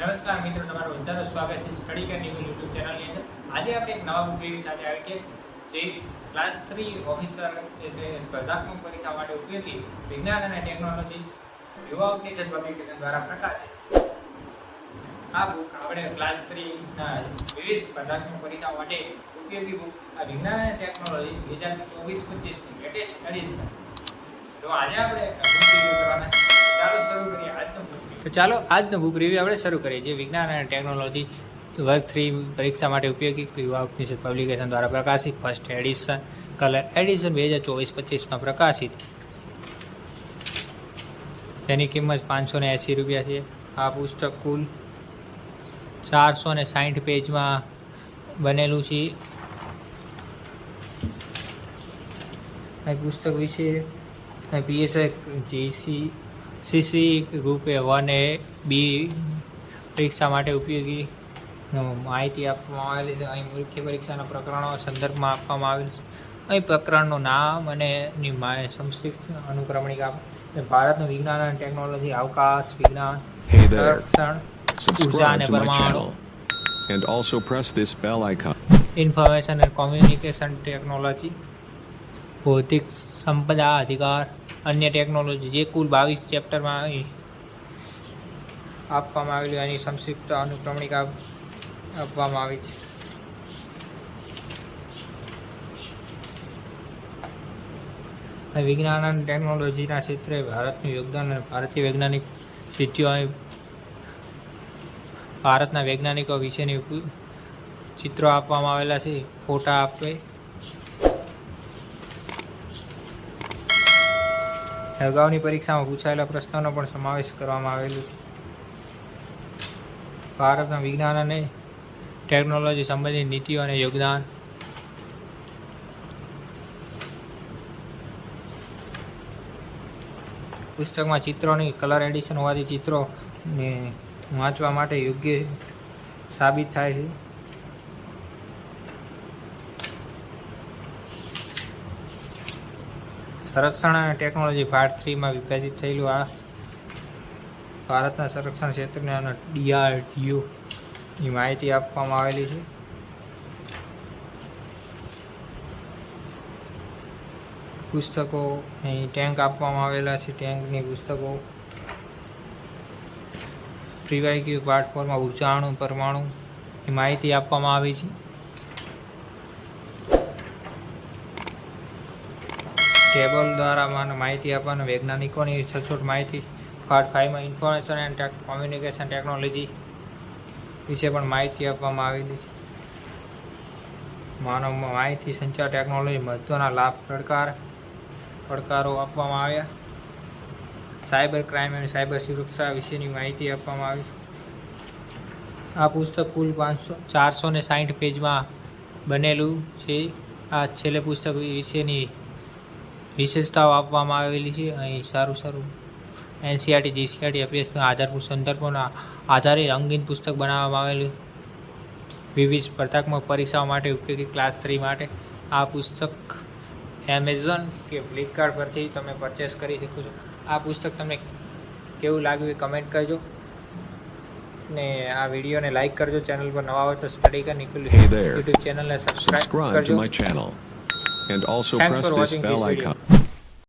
નમસ્કાર મિત્રો, તમારું બધાનું સ્વાગત છે સ્ટડી કર નિવલ યુટ્યુબ ચેનલની અંદર. આજે આપણે એક નવા બુક રિવ્યુ સાથે આવી ગયા છે, જે ક્લાસ 3 ઓફિસર એટલે સ્પર્ધાત્મક પરીક્ષા માટે ઉપયોગી વિજ્ઞાન અને ટેકનોલોજી યુવા ઉપનિષદ પબ્લિકેશન દ્વારા પ્રકાશિત. આ બુક આપણે ક્લાસ 3 ના વિવિધ સ્પર્ધાત્મક પરીક્ષાઓ માટે ઉપયોગી બુક આ વિજ્ઞાન અને ટેકનોલોજી 2024-25 ની લેટેસ્ટ એડિશન. તો આજે આપણે બુક રિવ્યુ કરવાના છે. ચાલો શરૂ કરીએ આજનો બુક. તો ચાલો આજનો બુક રિવ્યુ આપણે શરૂ કરીએ છીએ. વિજ્ઞાન અને ટેકનોલોજી વર્ગ 3 પરીક્ષા માટે ઉપયોગી યુવા ઉપનિષદ પબ્લિકેશન દ્વારા પ્રકાશિત ફર્સ્ટ એડિશન કલર એડિશન 2024-25માં પ્રકાશિત. તેની કિંમત 580 રૂપિયા છે. આ પુસ્તક કુલ 460 પેજમાં બનેલું છે. આ પુસ્તક વિશે પીએસઆઈ સીસી ગ્રુપે 1A બી પરીક્ષા માટે ઉપયોગી માહિતી આપવામાં આવેલી છે. અહીં મુખ્ય પરીક્ષાના પ્રકરણો સંદર્ભમાં આપવામાં આવેલ છે. અહીં પ્રકરણનું નામ અને સંક્ષિપ્ત અનુક્રમણિકા. ભારતનું વિજ્ઞાન અને ટેકનોલોજી, અવકાશ વિજ્ઞાન, સંરક્ષણ, ઉર્જા અને પરમાણુ, and also press this bell icon. Information અને કોમ્યુનિકેશન ટેકનોલોજી, ભૌતિક સંપદા અધિકાર, અન્ય ટેકનોલોજી, જે કુલ 22 ચેપ્ટરમાં અહીં આપવામાં આવેલી. એની સંક્ષિપ્ત અનુક્રમણિકા આપવામાં આવી છે. વિજ્ઞાન અને ટેકનોલોજીના ક્ષેત્રે ભારતનું યોગદાન અને ભારતીય વૈજ્ઞાનિક સિદ્ધિઓ, ભારતના વૈજ્ઞાનિકો વિશેની ચિત્રો આપવામાં આવેલા છે. ફોટા આપે. અગાઉની પરીક્ષામાં પૂછાયેલા પ્રશ્નોનો પણ સમાવેશ કરવામાં આવેલું છે. ભારતના વિજ્ઞાન અને ટેકનોલોજી સંબંધિત નીતિઓ અને યોગદાન. પુસ્તકમાં ચિત્રોની કલર એડિશન હોવાથી ચિત્રોને વાંચવા માટે યોગ્ય સાબિત થાય છે. સંરક્ષણ અને ટેકનોલોજી પાર્ટ 3માં વિભાજિત થયેલું. આ ભારતના સંરક્ષણ ક્ષેત્રને અને DRDOની માહિતી આપવામાં આવેલી છે. પુસ્તકો અહીં ટેન્ક આપવામાં આવેલા છે. ટેન્કની પુસ્તકો પ્રિવાઇક્યુ પાર્ટ 4માં ઉર્જાણુ પરમાણુની માહિતી આપવામાં આવી છે. ટેબલ દ્વારા માહિતી આપવાના વૈજ્ઞાનિકોની સચોટ માહિતી. પાર્ટ 5માં ઇન્ફોર્મેશન એન્ડ કોમ્યુનિકેશન ટેકનોલોજી વિશે પણ માહિતી આપવામાં આવેલી છે. માનવ માહિતી સંચાર ટેકનોલોજી, મહત્વના લાભ, પડકારો આપવામાં આવ્યા. સાયબર ક્રાઇમ અને સાયબર સુરક્ષા વિશેની માહિતી આપવામાં આવી છે. આ પુસ્તક કુલ 460 પેજમાં બનેલું છે. આ છેલ્લે પુસ્તક વિશેની વિશેષતાઓ આપવામાં આવેલી છે. અહીં સારું NCERT GCERT અભ્યાસના આધારભૂત સંદર્ભોના આધારે રંગીન પુસ્તક બનાવવામાં આવેલું. વિવિધ સ્પર્ધાત્મક પરીક્ષાઓ માટે ઉપયોગી ક્લાસ 3 માટે. આ પુસ્તક એમેઝોન કે ફ્લિપકાર્ટ પરથી તમે પરચેસ કરી શકો છો. આ પુસ્તક તમને કેવું લાગ્યું એ કમેન્ટ કરજો ને આ વિડીયોને લાઈક કરજો. ચેનલ પર નવા હોય તો સ્ટડી કર નિકુલ યુટ્યુબ ચેનલને સબસ્ક્રાઇબ કરજો. To my channel and also Thanks press for this watching bell this video. icon.